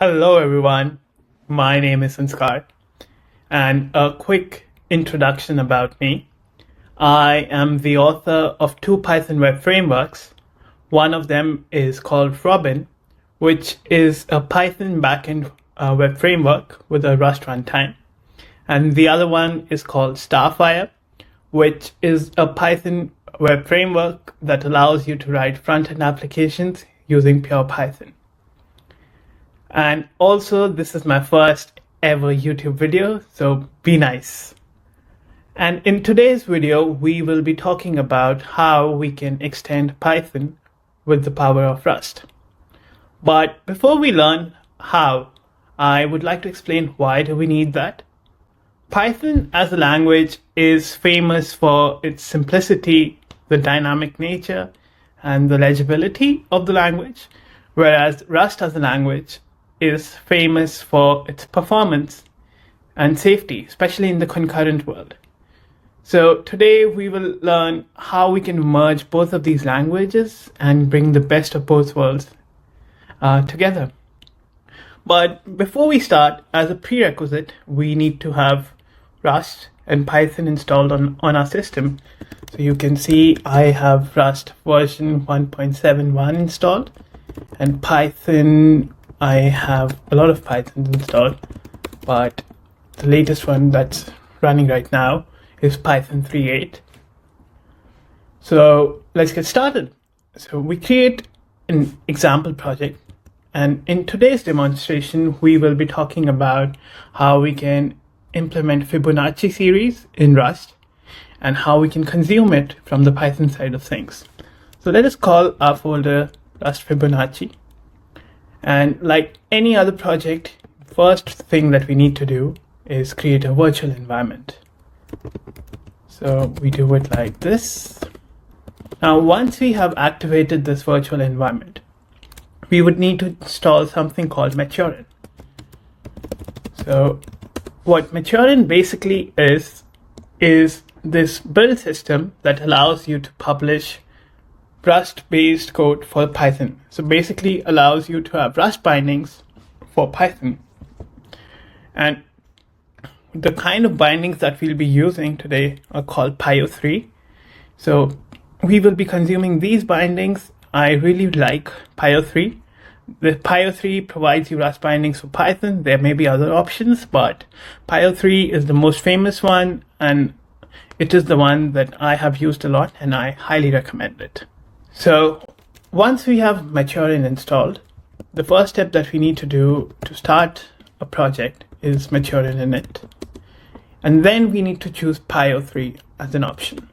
Hello everyone, my name is Sanskar, and a quick introduction about me. I am the author of two Python web frameworks. One of them is called Robin, which is a Python backend web framework with a Rust runtime. And the other one is called Starfire, which is a Python web framework that allows you to write front-end applications using pure Python. And also, this is my first ever YouTube video, so be nice. And in today's video, we will be talking about how we can extend Python with the power of Rust. But before we learn how, I would like to explain why do we need that. Python as a language is famous for its simplicity, the dynamic nature, and the legibility of the language, whereas Rust as a language is famous for its performance and safety, especially in the concurrent world. So today we will learn how we can merge both of these languages and bring the best of both worlds together. But before we start, as a prerequisite, we need to have Rust and Python installed on our system. So you can see I have Rust version 1.71 installed, and Python, I have a lot of Python installed, but the latest one that's running right now is Python 3.8. So let's get started. So we create an example project, and in today's demonstration, we will be talking about how we can implement Fibonacci series in Rust and how we can consume it from the Python side of things. So let us call our folder Rust Fibonacci. And like any other project, first thing that we need to do is create a virtual environment. So we do it like this. Now, once we have activated this virtual environment, we would need to install something called Maturin. So what Maturin basically is this build system that allows you to publish Rust-based code for Python. So basically allows you to have Rust bindings for Python. And the kind of bindings that we'll be using today are called PyO3. So we will be consuming these bindings. I really like PyO3. The PyO3 provides you Rust bindings for Python. There may be other options, but PyO3 is the most famous one, and it is the one that I have used a lot, and I highly recommend it. So once we have Maturin installed, the first step that we need to do to start a project is Maturin init. And then we need to choose PyO3 as an option.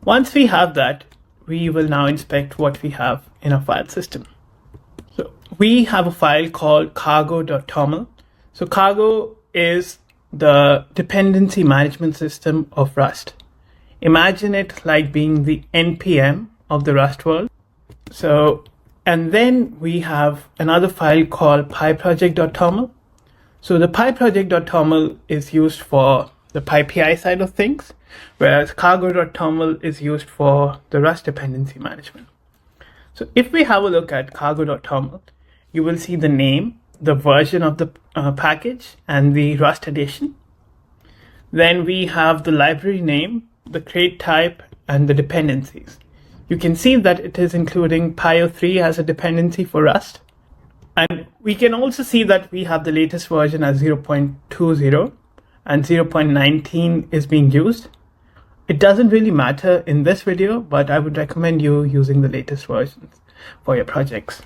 Once we have that, we will now inspect what we have in our file system. So we have a file called cargo.toml. So cargo is the dependency management system of Rust. Imagine it like being the NPM of the Rust world. So, and then we have another file called pyproject.toml. So the pyproject.toml is used for the PyPI side of things, whereas cargo.toml is used for the Rust dependency management. So if we have a look at cargo.toml, you will see the name, the version of the package, and the Rust edition. Then we have the library name, the crate type, and the dependencies. You can see that it is including PyO3 as a dependency for Rust. And we can also see that we have the latest version as 0.20 and 0.19 is being used. It doesn't really matter in this video, but I would recommend you using the latest versions for your projects.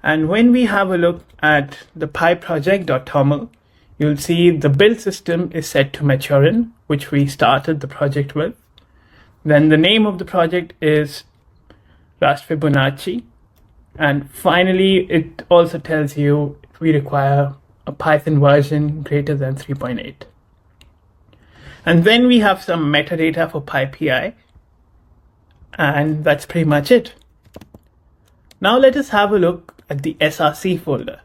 And when we have a look at the pyproject.toml, you'll see the build system is set to Maturin, which we started the project with. Then the name of the project is Rust Fibonacci. And finally, it also tells you we require a Python version greater than 3.8. And then we have some metadata for PyPI. And that's pretty much it. Now let us have a look at the SRC folder.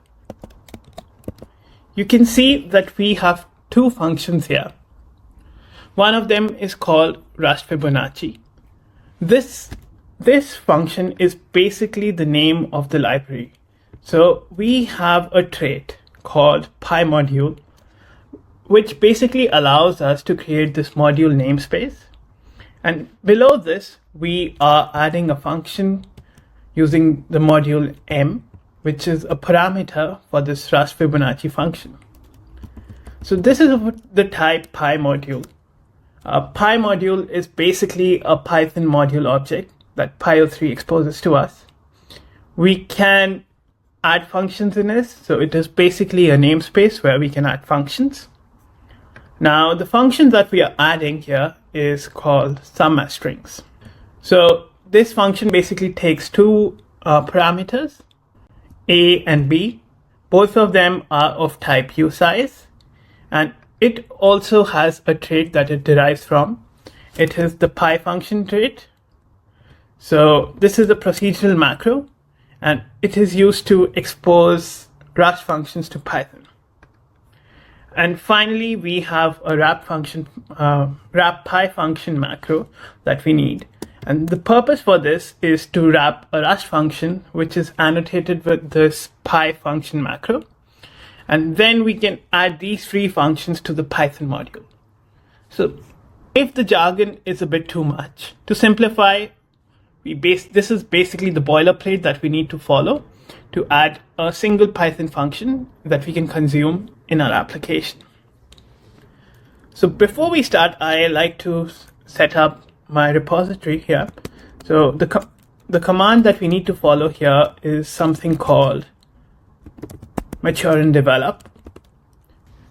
You can see that we have two functions here. One of them is called Rust Fibonacci. This function is basically the name of the library. So we have a trait called PyModule, which basically allows us to create this module namespace. And below this, we are adding a function using the module m, which is a parameter for this Rust Fibonacci function. So this is the type PyModule. PyModule is basically a Python module object that PyO3 exposes to us. We can add functions in this, so it is basically a namespace where we can add functions. Now, the function that we are adding here is called sum_strings. So this function basically takes two parameters, a and b. Both of them are of type usize, and it also has a trait that it derives from. It is the py function trait. So this is a procedural macro, and it is used to expose Rust functions to Python. And finally, we have a wrap py function macro that we need. And the purpose for this is to wrap a Rust function, which is annotated with this py function macro. And then we can add these three functions to the Python module. So if the jargon is a bit too much, to simplify, this is basically the boilerplate that we need to follow to add a single Python function that we can consume in our application. So before we start, I like to set up my repository here. So the command that we need to follow here is something called Maturin develop.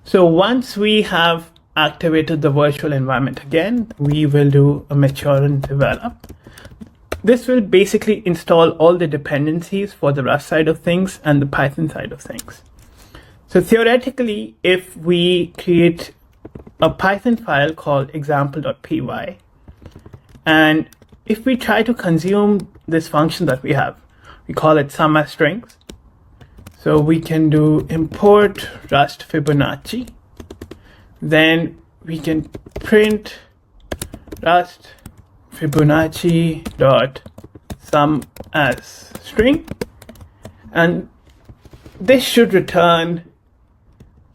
So once we have activated the virtual environment again, we will do a Maturin develop. This will basically install all the dependencies for the Rust side of things and the Python side of things. So theoretically, if we create a Python file called example.py, and if we try to consume this function that we have, we call it sum_strings. So we can do import Rust Fibonacci. Then we can print Rust Fibonacci dot sum as string, and this should return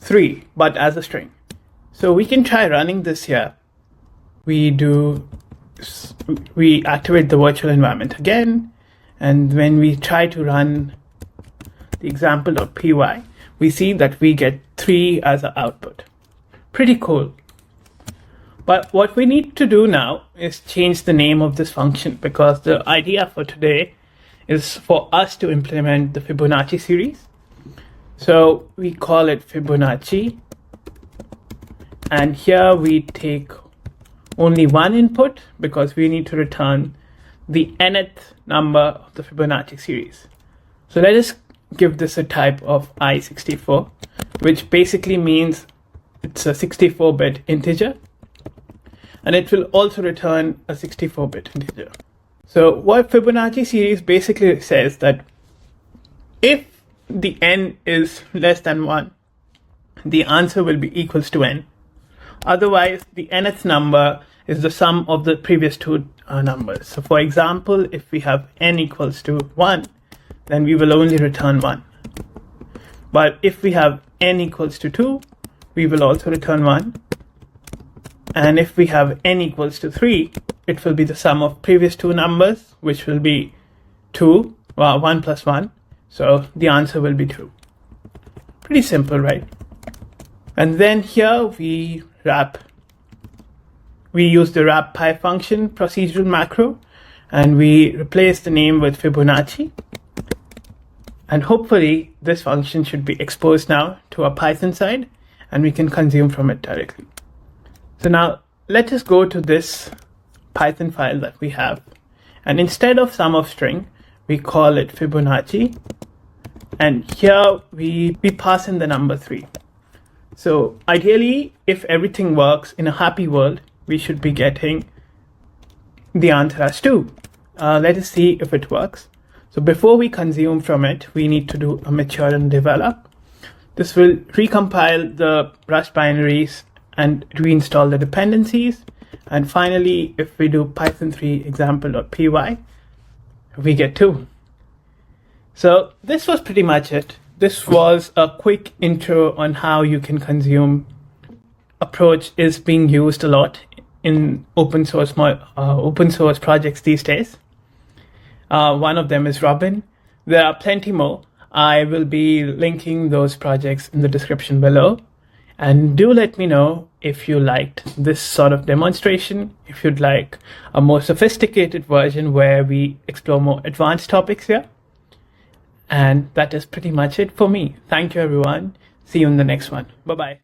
3, but as a string. So we can try running this here. We activate the virtual environment again, and when we try to run the example.py, we see that we get 3 as our output. Pretty cool. But what we need to do now is change the name of this function, because the idea for today is for us to implement the Fibonacci series. So we call it Fibonacci, and here we take only one input because we need to return the nth number of the Fibonacci series. So let us give this a type of i64, which basically means it's a 64-bit integer, and it will also return a 64-bit integer. So what Fibonacci series basically says that if the n is less than 1, the answer will be equals to n. Otherwise, the nth number is the sum of the previous two numbers. So for example, if we have n equals to 1, then we will only return 1. But if we have n equals to 2, we will also return 1. And if we have n equals to 3, it will be the sum of previous two numbers, which will be 2, 1 plus 1. So the answer will be 2. Pretty simple, right? And then here we use the wrap py function procedural macro, and we replace the name with Fibonacci. And hopefully this function should be exposed now to our Python side, and we can consume from it directly. So now let us go to this Python file that we have, and instead of sum of string, we call it Fibonacci, and here we pass in the number 3. So ideally, if everything works in a happy world, we should be getting the answer as 2. Let us see if it works. So before we consume from it, we need to do a Maturin develop. This will recompile the Rust binaries and reinstall the dependencies. And finally, if we do Python 3 example.py, we get 2. So this was pretty much it. This was a quick intro on how you can consume. Approach is being used a lot in open source projects these days. One of them is Robin. There are plenty more. I will be linking those projects in the description below. And do let me know if you liked this sort of demonstration, if you'd like a more sophisticated version where we explore more advanced topics here. And that is pretty much it for me. Thank you, everyone. See you in the next one. Bye-bye.